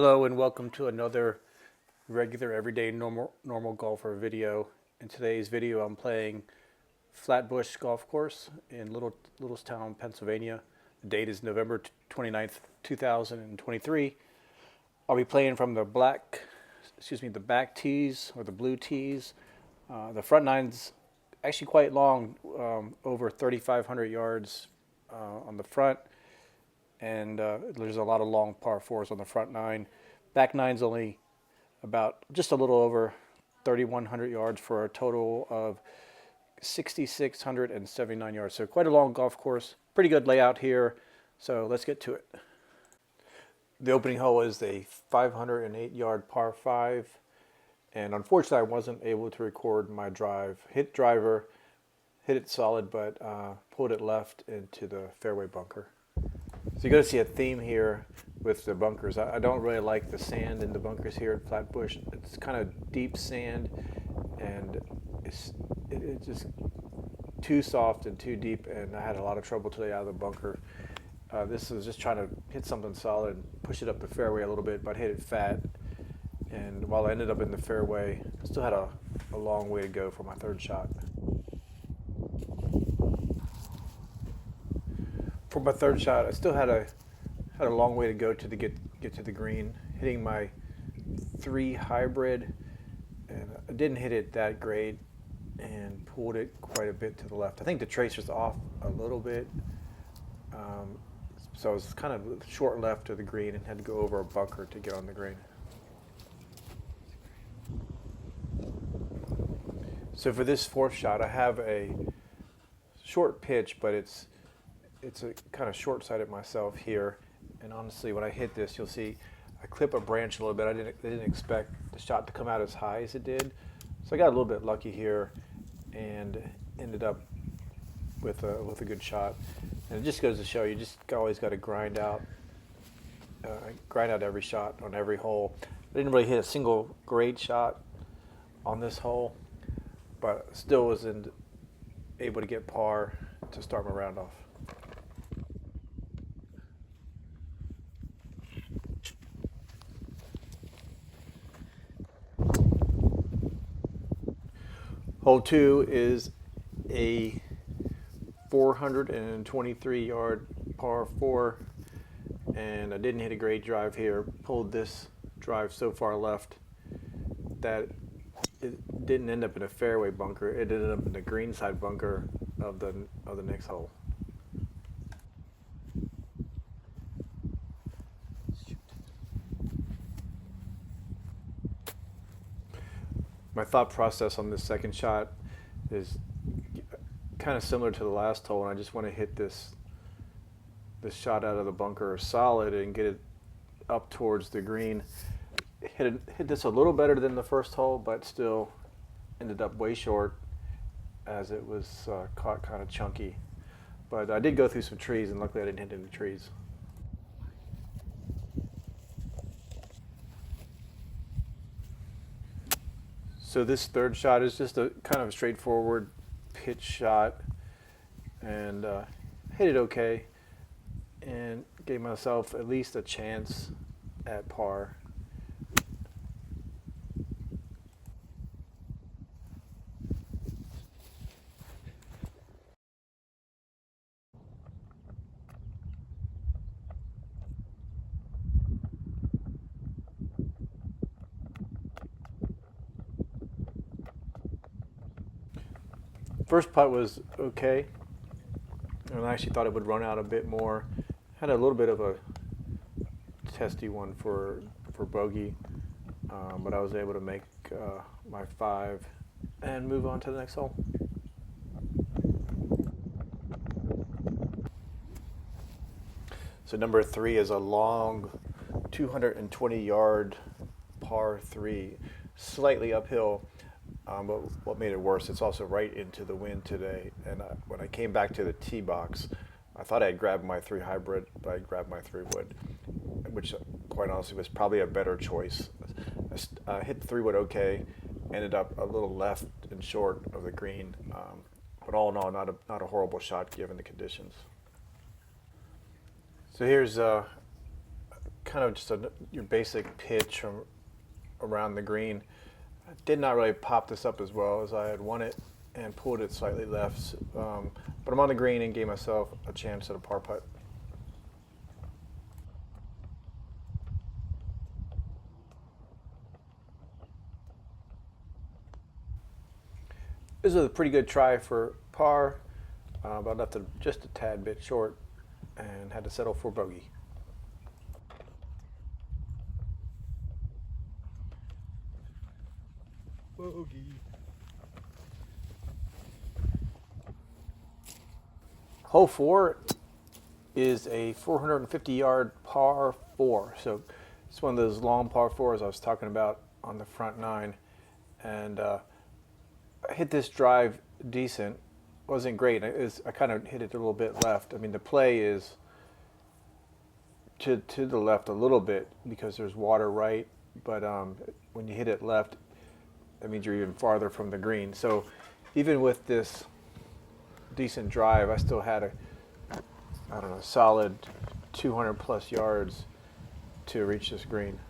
Hello and welcome to another regular everyday normal golfer video. In today's video I'm playing Flatbush Golf Course in Littlestown, Pennsylvania. The date is November 29th, 2023. I'll be playing from the back tees or the blue tees. The front nine's actually quite long, over 3,500 yards on the front. And there's a lot of long par fours on the front nine. Back nine's only about just a little over 3,100 yards for a total of 6,679 yards. So quite a long golf course. Pretty good layout here. So let's get to it. The opening hole is a 508-yard par 5. And unfortunately, I wasn't able to record my drive. Hit driver, hit it solid, but pulled it left into the fairway bunker. So you're going to see a theme here with the bunkers. I don't really like the sand in the bunkers here at Flatbush. It's kind of deep sand, and it's just too soft and too deep, and I had a lot of trouble today out of the bunker. This was just trying to hit something solid and push it up the fairway a little bit, but hit it fat. And while I ended up in the fairway, I still had a long way to go for my third shot. For my third shot, I still had a long way to go to get to the green. Hitting my 3 hybrid, and I didn't hit it that great, and pulled it quite a bit to the left. I think the tracer's off a little bit, so I was kind of short left to the green and had to go over a bunker to get on the green. So for this fourth shot, I have a short pitch, but it's a kind of short-sighted myself here, and honestly, when I hit this, you'll see I clip a branch a little bit. I didn't expect the shot to come out as high as it did, so I got a little bit lucky here, and ended up with a good shot. And it just goes to show you just always got to grind out every shot on every hole. I didn't really hit a single great shot on this hole, but still wasn't able to get par to start my round off. Hole 2 is a 423-yard par 4, and I didn't hit a great drive here. Pulled this drive so far left that it didn't end up in a fairway bunker. It ended up in the greenside bunker of the next hole. My thought process on this second shot is kind of similar to the last hole, and I just want to hit this shot out of the bunker solid and get it up towards the green. Hit this a little better than the first hole, but still ended up way short as it was caught kind of chunky. But I did go through some trees, and luckily I didn't hit any trees. So this third shot is just a kind of a straightforward pitch shot, and hit it okay, and gave myself at least a chance at par. First putt was okay, and I actually thought it would run out a bit more. Had a little bit of a testy one for bogey, but I was able to make my 5 and move on to the next hole. So number 3 is a long 220-yard par 3, slightly uphill. But what made it worse, it's also right into the wind today. And when I came back to the tee box, I thought I had grabbed my 3 hybrid, but I grabbed my 3 wood, which quite honestly was probably a better choice. I hit the 3 wood okay, ended up a little left and short of the green, but all in all, not a horrible shot given the conditions. So here's kind of just your basic pitch from around the green. I did not really pop this up as well as I had wanted and pulled it slightly left. But I'm on the green and gave myself a chance at a par putt. This is a pretty good try for par, but I left it just a tad bit short and had to settle for bogey. Bogey. Hole 4 is a 450-yard par 4. So it's one of those long par 4s I was talking about on the front 9. And I hit this drive decent. Wasn't great. I kind of hit it a little bit left. I mean, the play is to the left a little bit because there's water right. But when you hit it left, that means you're even farther from the green. So even with this decent drive, I still had I don't know, solid 200 plus yards to reach this green.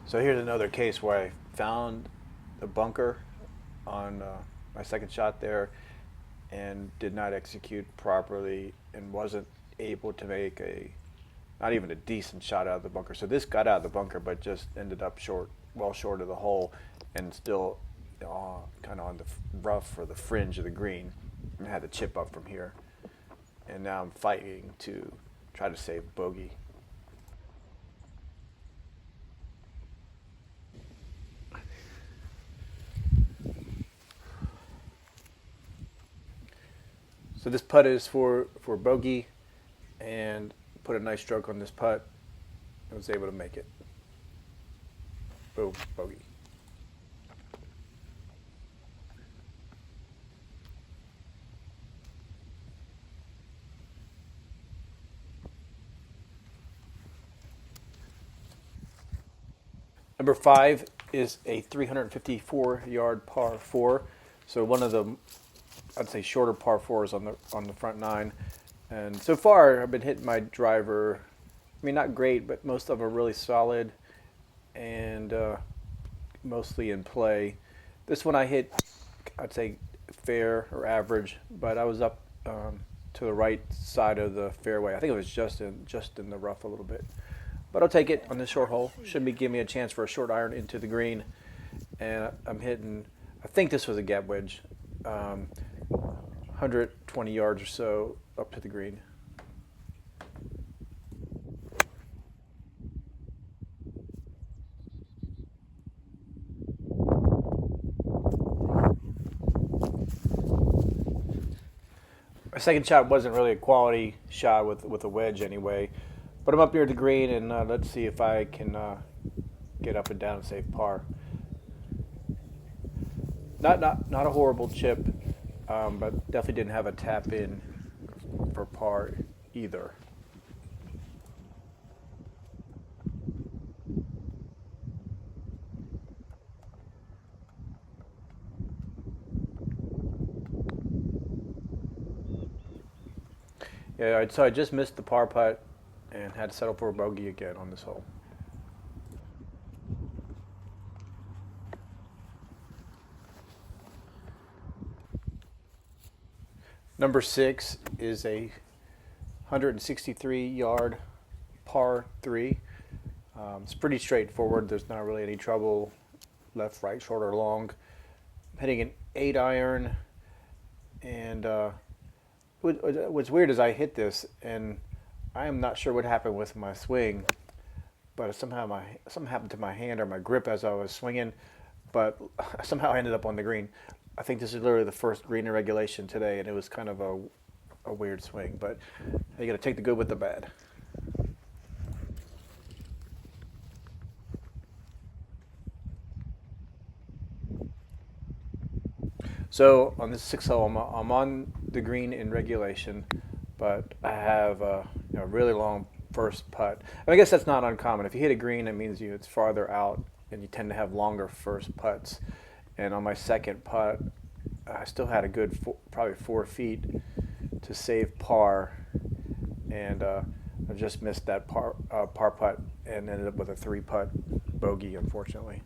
So here's another case where I found the bunker on my second shot there and did not execute properly and wasn't able to make not even a decent shot out of the bunker. So this got out of the bunker but just ended up well short of the hole and still kind of on the rough or the fringe of the green and had to chip up from here. And now I'm fighting to try to save bogey. So this putt is for bogey, and put a nice stroke on this putt and was able to make it. Boom, bogey. Number 5 is a 354-yard par 4. So one of the, I'd say, shorter par 4s on the front 9. And so far, I've been hitting my driver, I mean, not great, but most of them are really solid and mostly in play. This one I hit, I'd say, fair or average, but I was up to the right side of the fairway. I think it was just in the rough a little bit. But I'll take it on this short hole. Should be giving me a chance for a short iron into the green. And I'm hitting, I think this was a gap wedge, 120 yards or so up to the green. My second shot wasn't really a quality shot with a wedge anyway. But I'm up near the green, and let's see if I can get up and down and save par. Not a horrible chip, but definitely didn't have a tap in for par either. Yeah, so I just missed the par putt and had to settle for a bogey again on this hole. Number 6 is a 163-yard par 3. It's pretty straightforward. There's not really any trouble left, right, short, or long. I'm hitting an 8-iron, and what's weird is I hit this, and I am not sure what happened with my swing, but somehow something happened to my hand or my grip as I was swinging, but somehow I ended up on the green. I think this is literally the first green in regulation today, and it was kind of a a weird swing, but you got to take the good with the bad. So on this 6 hole, I'm on the green in regulation, but I have a really long first putt. And I guess that's not uncommon. If you hit a green, it means it's farther out, and you tend to have longer first putts. And on my second putt, I still had a good probably 4 feet to save par, and I just missed that par putt and ended up with a 3-putt bogey, unfortunately.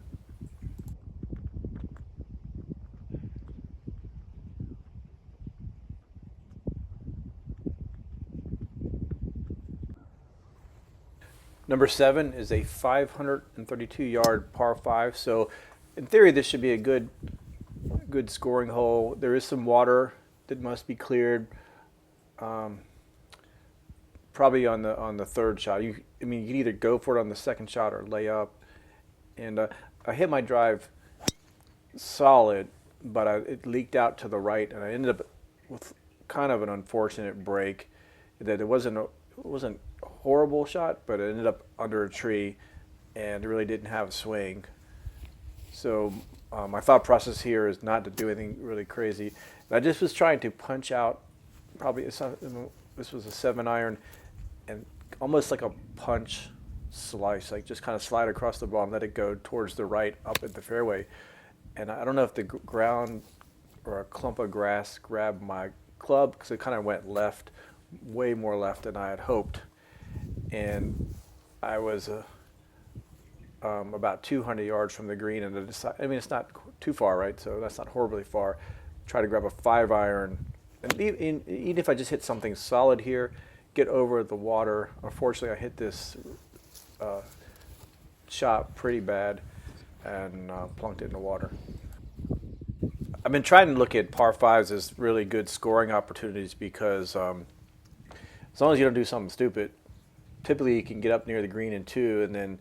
Number 7 is a 532-yard par 5. So, in theory, this should be a good scoring hole. There is some water that must be cleared. Probably on the third shot. You can either go for it on the second shot or lay up. And I hit my drive solid, but it leaked out to the right, and I ended up with kind of an unfortunate break. That it wasn't a horrible shot, but it ended up under a tree, and it really didn't have a swing. So my thought process here is not to do anything really crazy. I just was trying to punch out. This was a 7-iron, and almost like a punch slice, like just kind of slide across the ball and let it go towards the right up at the fairway. And I don't know if the ground or a clump of grass grabbed my club, because it kind of went left, way more left than I had hoped. And I was about 200 yards from the green, and it's not too far, right? So that's not horribly far. Try to grab a 5-iron, and even if I just hit something solid here, get over the water. Unfortunately, I hit this shot pretty bad and plunked it in the water. I've been trying to look at par 5s as really good scoring opportunities, because as long as you don't do something stupid, typically you can get up near the green in 2, and then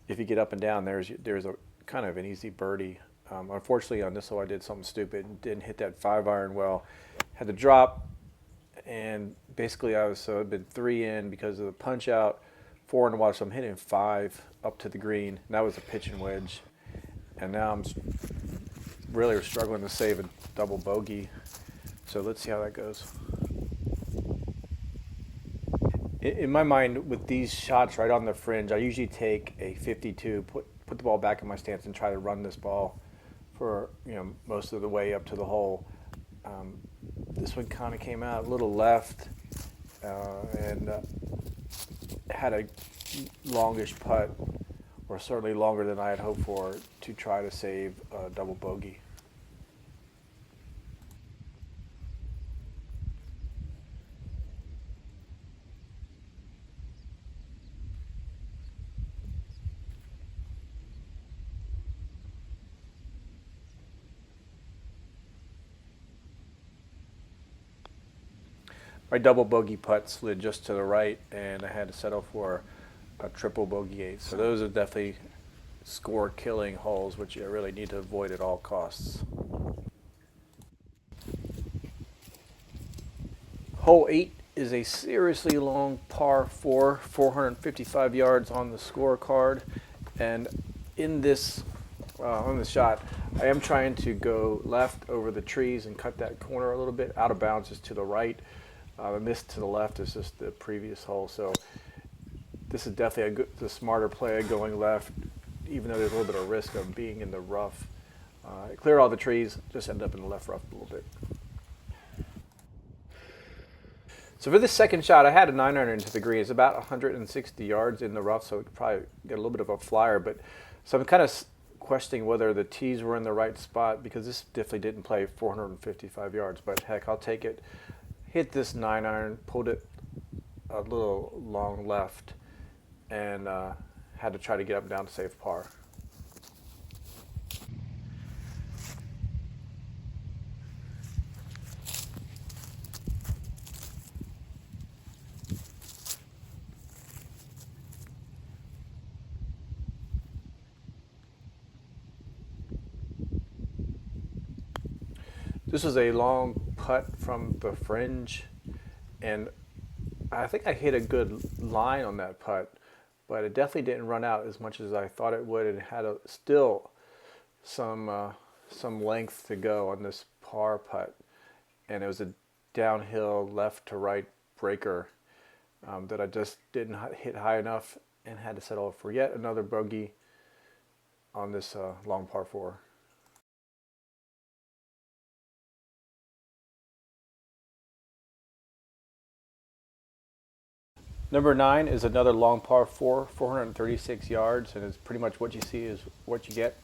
if you get up and down, there's a kind of an easy birdie. Unfortunately, on this hole, I did something stupid and didn't hit that 5-iron well. Had to drop, and basically I'd been 3 in because of the punch out, 4 in the water, so I'm hitting 5 up to the green, and that was a pitch and wedge. And now I'm really struggling to save a double bogey. So let's see how that goes. In my mind, with these shots right on the fringe, I usually take a 52, put the ball back in my stance, and try to run this ball for most of the way up to the hole. This one kind of came out a little left, and had a longish putt, or certainly longer than I had hoped for, to try to save a double bogey. My double bogey putt slid just to the right, and I had to settle for a triple bogey 8. So those are definitely score-killing holes, which you really need to avoid at all costs. Hole 8 is a seriously long par 4, 455 yards on the scorecard, and in this on the shot, I am trying to go left over the trees and cut that corner a little bit. Out of bounds is to the right. The miss to the left is just the previous hole, so this is definitely the smarter play, going left, even though there's a little bit of risk of being in the rough. Clear all the trees, just end up in the left rough a little bit. So for this second shot, I had a 9-iron into the green. It's about 160 yards in the rough, so it could probably get a little bit of a flyer. But so I'm kind of questioning whether the tees were in the right spot, because this definitely didn't play 455 yards. But heck, I'll take it. Hit this 9-iron, pulled it a little long left, and had to try to get up and down to save par. This was a long putt from the fringe, and I think I hit a good line on that putt, but it definitely didn't run out as much as I thought it would. It had still some length to go on this par putt, and it was a downhill left to right breaker that I just didn't hit high enough and had to settle for yet another bogey on this long par 4. Number 9 is another long par 4, 436 yards, and it's pretty much what you see is what you get.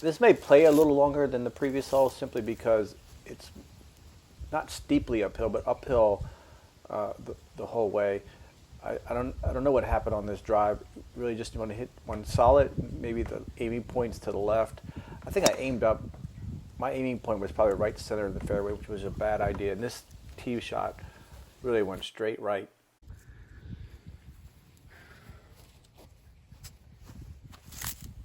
This may play a little longer than the previous hole simply because it's not steeply uphill, but uphill the whole way. I don't know what happened on this drive. Really just want to hit one solid, maybe the aiming points to the left. I think I aimed up. My aiming point was probably right center of the fairway, which was a bad idea. And this tee shot really went straight right.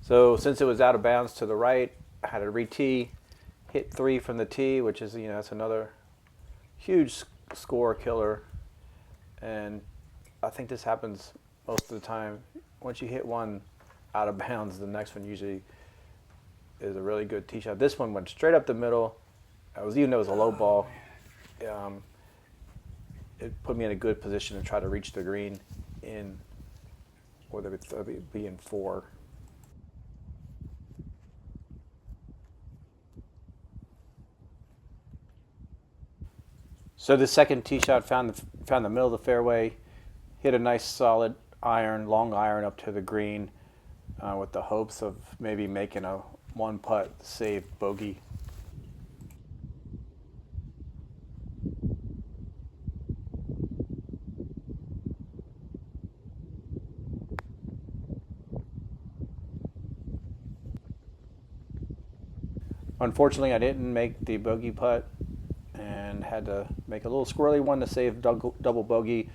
So since it was out of bounds to the right, I had to re-tee, hit 3 from the tee, which is, that's another huge score killer. And I think this happens most of the time. Once you hit one out of bounds, the next one usually is a really good tee shot. This one went straight up the middle. Even though it was a low ball, it put me in a good position to try to reach the green in, whether it be in 4. So the second tee shot found the middle of the fairway, hit a nice solid long iron up to the green, with the hopes of maybe making a one putt save bogey. Unfortunately, I didn't make the bogey putt and had to make a little squirrely one to save double bogey.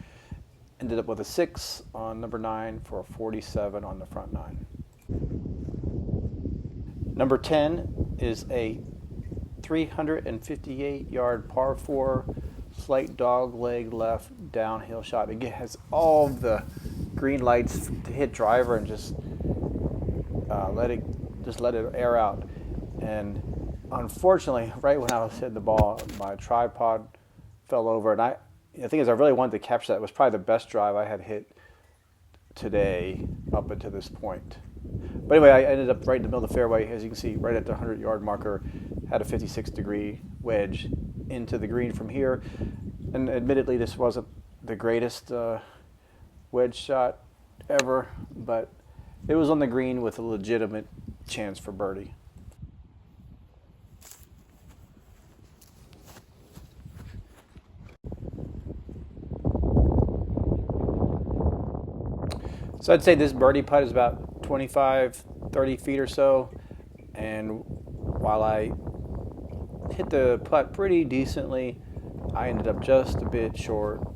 Ended up with a 6 on number 9 for a 47 on the front 9. Number 10 is a 358-yard par 4, slight dog leg left downhill shot. It has all the green lights to hit driver and just let it air out. And unfortunately, right when I was hitting the ball, my tripod fell over, and the thing is, I really wanted to capture that. It was probably the best drive I had hit today up until this point. But anyway, I ended up right in the middle of the fairway, as you can see, right at the 100-yard marker. Had a 56-degree wedge into the green from here. And admittedly, this wasn't the greatest wedge shot ever, but it was on the green with a legitimate chance for birdie. So I'd say this birdie putt is about 25, 30 feet or so. And while I hit the putt pretty decently, I ended up just a bit short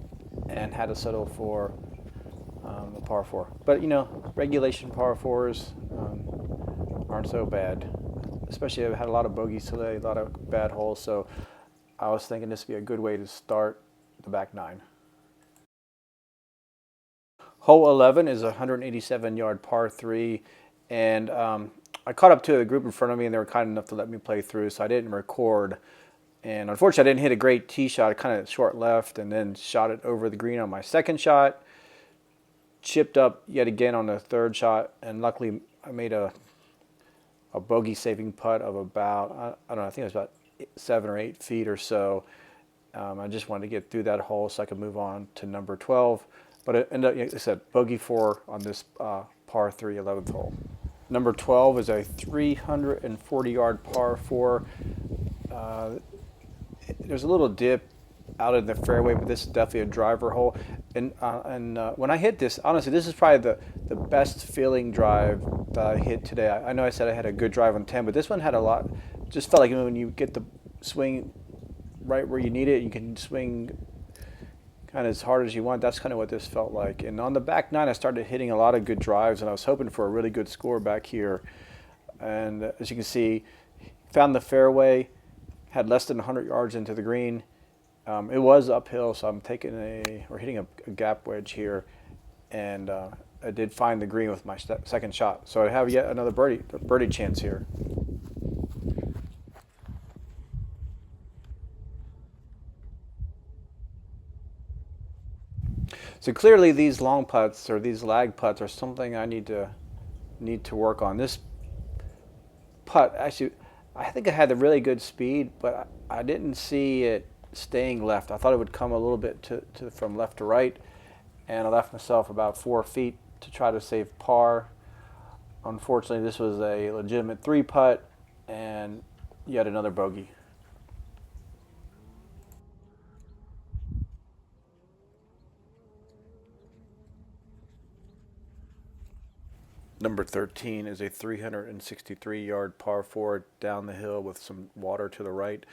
and had to settle for a par 4. But, regulation par 4s aren't so bad. Especially I had a lot of bogeys today, a lot of bad holes. So I was thinking this would be a good way to start the back 9. Hole 11 is a 187-yard par 3, and I caught up to the group in front of me, and they were kind enough to let me play through, so I didn't record. And unfortunately, I didn't hit a great tee shot, kind of short left, and then shot it over the green on my second shot. Chipped up yet again on the third shot, and luckily I made a bogey-saving putt of about, I don't know, I think it was about 7 or 8 feet or so. I just wanted to get through that hole so I could move on to number 12. But it ended up, like I said, bogey 4 on this par 3 11th hole. Number 12 is a 340-yard par 4. There's a little dip out in the fairway, but this is definitely a driver hole. And when I hit this, honestly, this is probably the best feeling drive that I hit today. I know I said I had a good drive on 10, but this one had a lot. Just felt like when you get the swing right where you need it, you can swing kind of as hard as you want. That's kind of what this felt like. And on the back 9, I started hitting a lot of good drives, and I was hoping for a really good score back here. And as you can see, found the fairway, had less than 100 yards into the green, It was uphill, so I'm taking or hitting a gap wedge here, and I did find the green with my second shot. So I have yet another birdie chance here. So clearly these long putts or these lag putts are something I need to work on. This putt actually, I think I had the really good speed, but I didn't see it staying left. I thought it would come a little bit from left to right, and I left myself about 4 feet to try to save par. Unfortunately, this was a legitimate 3 putt and yet another bogey. Number 13 is a 363-yard par 4 down the hill with some water to the right,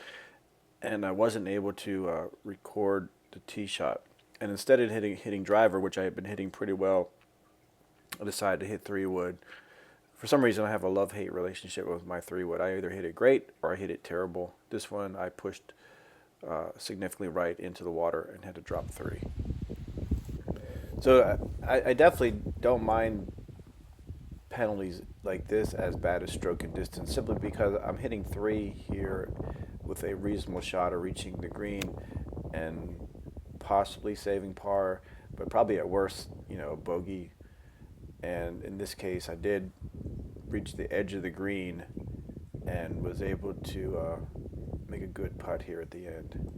and I wasn't able to record the tee shot. And instead of hitting driver, which I had been hitting pretty well, I decided to hit 3-wood. For some reason, I have a love-hate relationship with my 3-wood. I either hit it great or I hit it terrible. This one I pushed significantly right into the water and had to drop 3. So I definitely don't mind penalties like this as bad as stroke and distance, simply because I'm hitting 3 here with a reasonable shot of reaching the green and possibly saving par, but probably at worst, bogey. And in this case, I did reach the edge of the green and was able to make a good putt here at the end.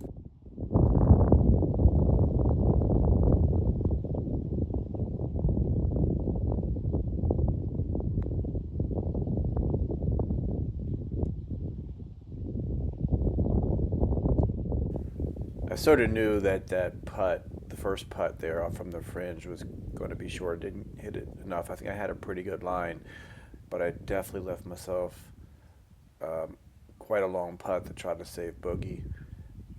I sort of knew that putt, the first putt there from the fringe, was going to be short. Didn't hit it enough. I think I had a pretty good line, but I definitely left myself quite a long putt to try to save bogey.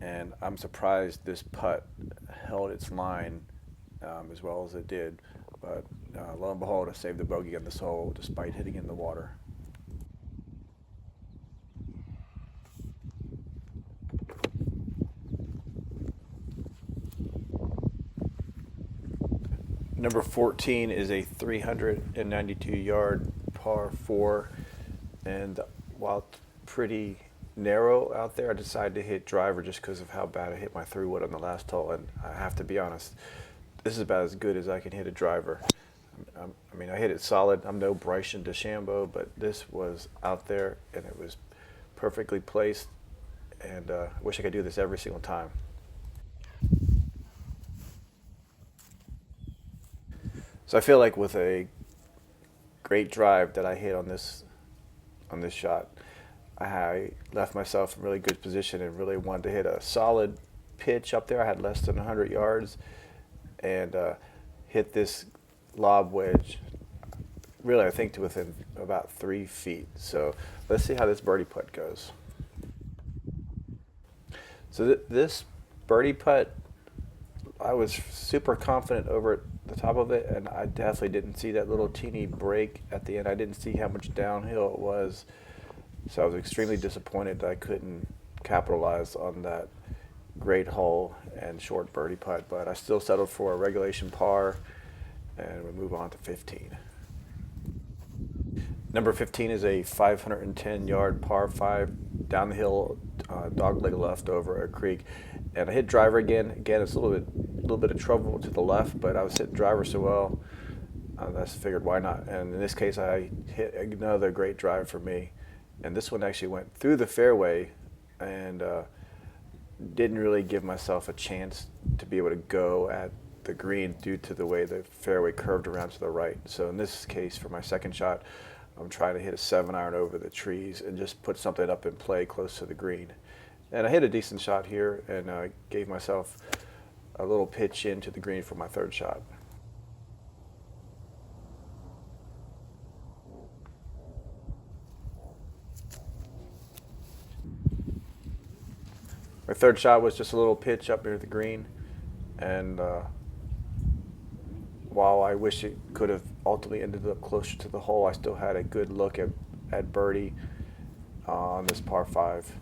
And I'm surprised this putt held its line as well as it did. But lo and behold, I saved the bogey on this hole despite hitting in the water. Number 14 is a 392-yard par 4, and while pretty narrow out there, I decided to hit driver just because of how bad I hit my 3-wood on the last hole. And I have to be honest, this is about as good as I can hit a driver. I mean, I hit it solid. I'm no Bryson DeChambeau, but this was out there and it was perfectly placed. And I wish I could do this every single time. So I feel like with a great drive that I hit on this shot, I left myself in really good position and really wanted to hit a solid pitch up there. I had less than 100 yards and hit this lob wedge, really I think to within about 3 feet. So let's see how this birdie putt goes. So this birdie putt, I was super confident over the top of it, and I definitely didn't see that little teeny break at the end. I didn't see how much downhill it was, so I was extremely disappointed that I couldn't capitalize on that great hole and short birdie putt, but I still settled for a regulation par, and we move on to 15. Number 15 is a 510-yard par 5 down the hill, dogleg left over a creek, and I hit driver again. Again, it's a little bit of trouble to the left, but I was hitting driver so well, I just figured why not. And in this case, I hit another great drive for me, and this one actually went through the fairway, and didn't really give myself a chance to be able to go at the green due to the way the fairway curved around to the right. So in this case, for my second shot, I'm trying to hit a 7-iron over the trees and just put something up in play close to the green. And I hit a decent shot here and gave myself a little pitch into the green for my third shot. My third shot was just a little pitch up near the green, and while I wish it could have ultimately ended up closer to the hole, I still had a good look at birdie on this par 5.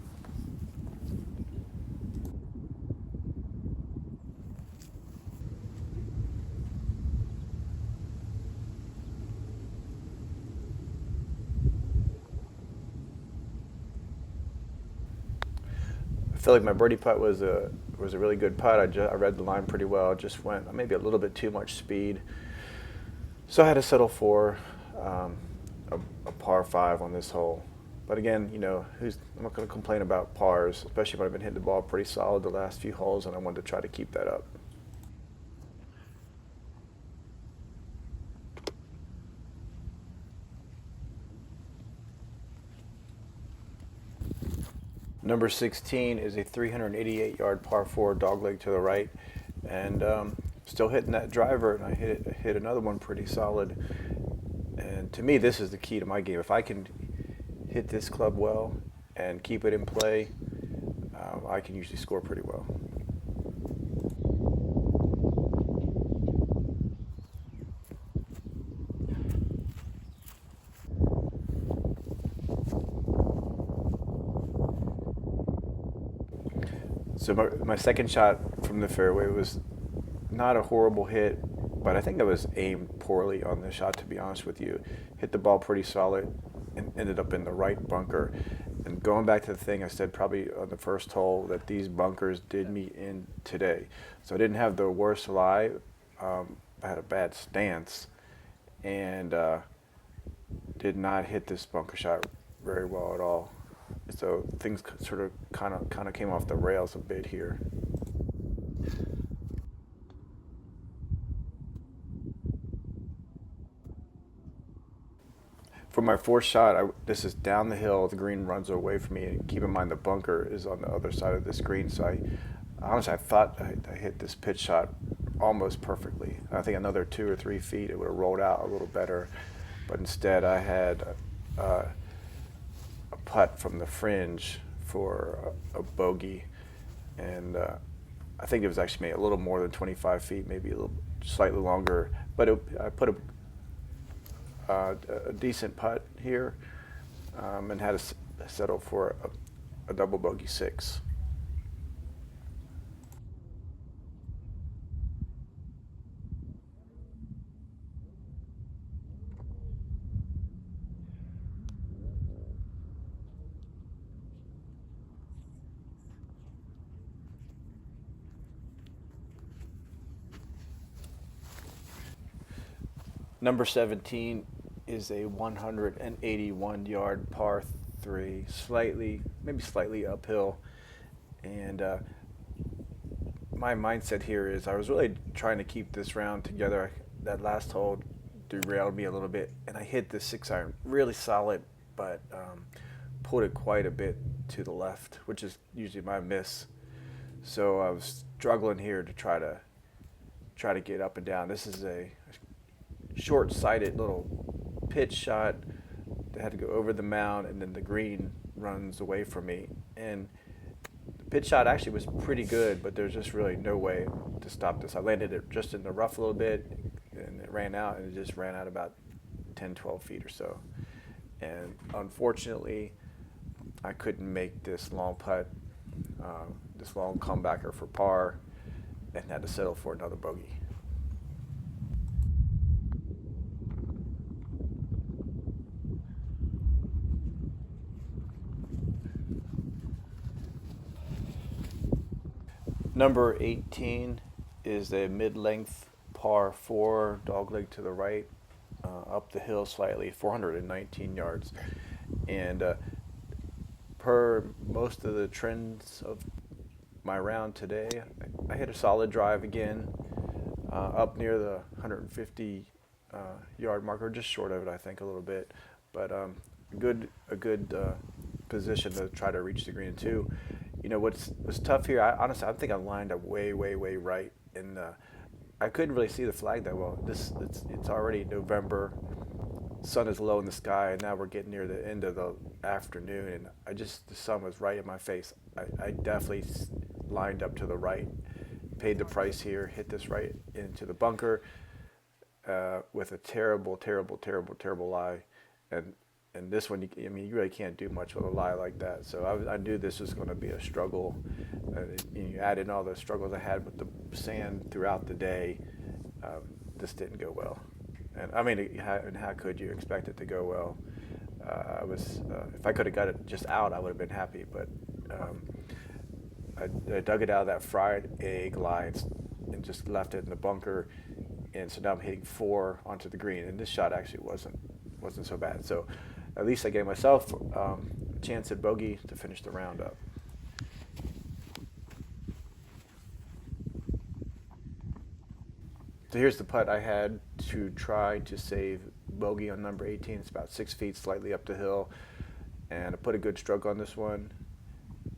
feel like my birdie putt was a really good putt. I read the line pretty well. Just went maybe a little bit too much speed, so I had to settle for um, a par five on this hole. But again, I'm not going to complain about pars, especially when I've been hitting the ball pretty solid the last few holes, and I wanted to try to keep that up. Number 16 is a 388-yard par 4 dogleg to the right, and still hitting that driver, and I hit another one pretty solid. And to me, this is the key to my game. If I can hit this club well and keep it in play, I can usually score pretty well. So my second shot from the fairway was not a horrible hit, but I think I was aimed poorly on the shot, to be honest with you. Hit the ball pretty solid and ended up in the right bunker. And going back to the thing I said probably on the first hole, that these bunkers did me in today. So I didn't have the worst lie. I had a bad stance and did not hit this bunker shot very well at all. So things sort of kind of came off the rails a bit here. For my fourth shot, this is down the hill. The green runs away from me, and keep in mind the bunker is on the other side of this green. So honestly, I thought I hit this pitch shot almost perfectly. I think another 2 or 3 feet, it would have rolled out a little better. But instead, I had a putt from the fringe for a bogey, and I think it was actually maybe a little more than 25 feet, maybe a little slightly longer. But I put a decent putt here, and had to settle for a double bogey 6. Number 17 is a 181-yard par 3, maybe slightly uphill. And my mindset here is I was really trying to keep this round together. That last hole derailed me a little bit, and I hit the 6-iron really solid, but pulled it quite a bit to the left, which is usually my miss. So I was struggling here to try to get up and down. This is a short-sighted little pitch shot that had to go over the mound, and then the green runs away from me. And the pitch shot actually was pretty good, but there's just really no way to stop this. I landed it just in the rough a little bit, and it ran out, and it just ran out about 10, 12 feet or so. And unfortunately, I couldn't make this long putt, this long comebacker for par, and had to settle for another bogey. Number 18 is a mid-length par 4 dogleg to the right, up the hill slightly, 419 yards. And per most of the trends of my round today, I hit a solid drive again, up near the 150 yard marker, just short of it, I think, a little bit. But a good position to try to reach the green too. What's tough here, honestly, I think I lined up way right, and I couldn't really see the flag that well. It's already November, sun is low in the sky, and now we're getting near the end of the afternoon, and the sun was right in my face. I definitely lined up to the right, paid the price here, hit this right into the bunker with a terrible lie, and this one, you really can't do much with a lie like that. So I knew this was going to be a struggle. You add in all the struggles I had with the sand throughout the day. This didn't go well. And how could you expect it to go well? If I could have got it just out, I would have been happy. But I dug it out of that fried egg lie and just left it in the bunker, and so now I'm hitting 4 onto the green, and this shot actually wasn't so bad. So at least I gave myself a chance at bogey to finish the round up. So here's the putt I had to try to save bogey on number 18. It's about 6 feet slightly up the hill, and I put a good stroke on this one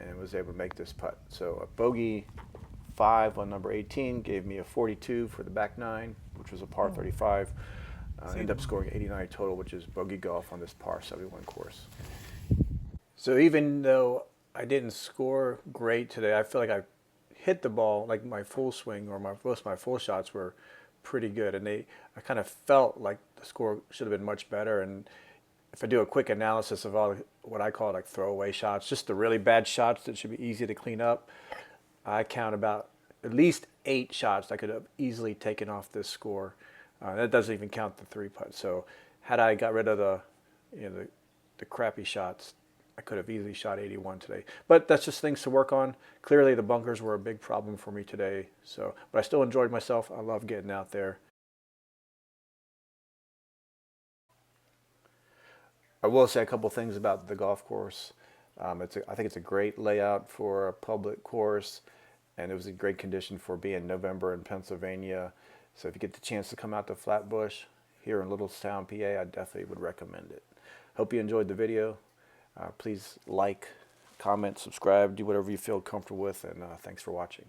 and was able to make this putt. So a bogey 5 on number 18 gave me a 42 for the back 9, which was a par 35. I ended up scoring 89 total, which is bogey golf on this par 71 course. So even though I didn't score great today, I feel like I hit the ball, like my full swing or most of my full shots were pretty good, and I kind of felt like the score should have been much better. And if I do a quick analysis of all what I call like throwaway shots, just the really bad shots that should be easy to clean up, I count about at least 8 shots I could have easily taken off this score. That doesn't even count the 3 putt. So had I got rid of the crappy shots, I could have easily shot 81 today. But that's just things to work on. Clearly the bunkers were a big problem for me today. But I still enjoyed myself. I love getting out there. I will say a couple things about the golf course. I think it's a great layout for a public course, and it was in great condition for being November in Pennsylvania. So if you get the chance to come out to Flatbush here in Littlestown, PA, I definitely would recommend it. Hope you enjoyed the video. Please like, comment, subscribe, do whatever you feel comfortable with, and thanks for watching.